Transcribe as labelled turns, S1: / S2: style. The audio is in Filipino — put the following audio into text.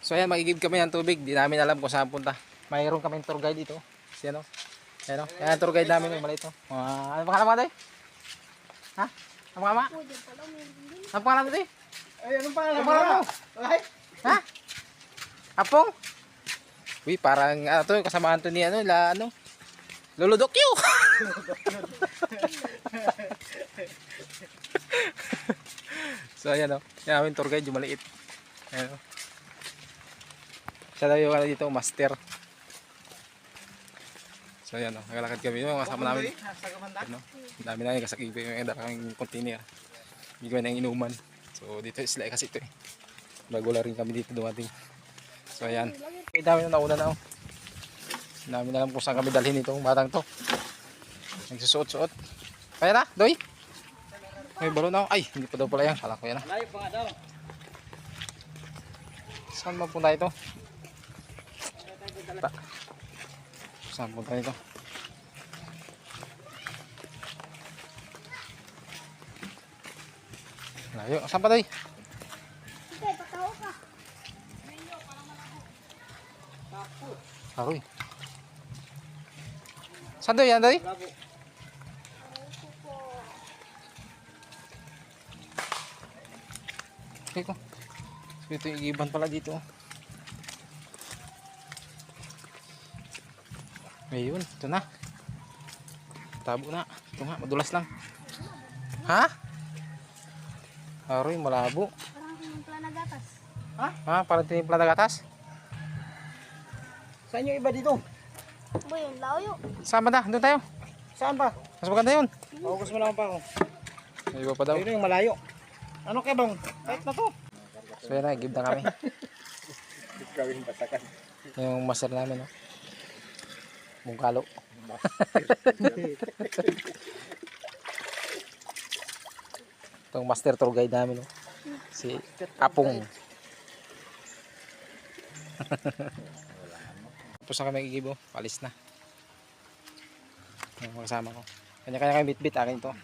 S1: So ayan, magigib kami ng tubig. Di namin alam kung saan punta. Mayroon kaming tour guide dito. Si ano? Ayan o. Ayan, tour guide namin yung maliit o. Ano pangalan mo tayo? Ha? Ano pangalan mo? Ano pangalan mo tayo?
S2: Ay, anong pangalan
S1: Ano pangalan mo?
S2: Ay,
S1: Ha? Apong? Uy, parang ano to, kasamaan to ni ano, Lolo Dokyo. So ayan o. Yan namin tour guide yung maliit. Ayan o. Siya daw yung dito, master. So ayan o, nagalakad kami yung kasama namin. Ano? Ang dami namin kasakib yung kaming container. Hindi kami nang inuman. So dito sila kasi ito eh. Regular rin kami dito dumating. So ayan. May dami na nauna na o. Ang dami na lang kung saan kami dalhin itong batang to. Nagsusuot-suot. Kaya na, Doy? May balon na ako. Ay, hindi pa daw pala yan. Kala ko yan na.
S2: layo pa nga daw.
S1: Saan mapunta ito? Saan punta ito? Layo. Saan pa, Doy?
S3: Hindi, patawa ka.
S1: Aroy. Saan, Doy? Yan, Doy? Okay ko. So, ito yung iban pala dito. Ayun, ito na. Tabo na. Ito nga, madulas lang. Ha? Aroy, malabo.
S3: Parang tinimpla na gatas.
S1: Ha? Parang tinimpla na gatas?
S2: Saan yung iba dito?
S3: Boy, yung layo.
S1: Saan ba na? Doon tayo.
S2: Saan ba?
S1: Mas maganda yun.
S2: Focus mo naman pa ako.
S1: May iba pa daw.
S2: Ayun yung malayo. Ano kaya bang? Kahit na to.
S1: So yan na, give na kami.
S2: Gawin basakan.
S1: Yung master namin, no? Mungkalo. Itong master tour guide namin, no? Si Apong. Tapos na kami igibo, palis na. Yung mga kasama ko. Kanya-kanya kayo bit-bit, akin to.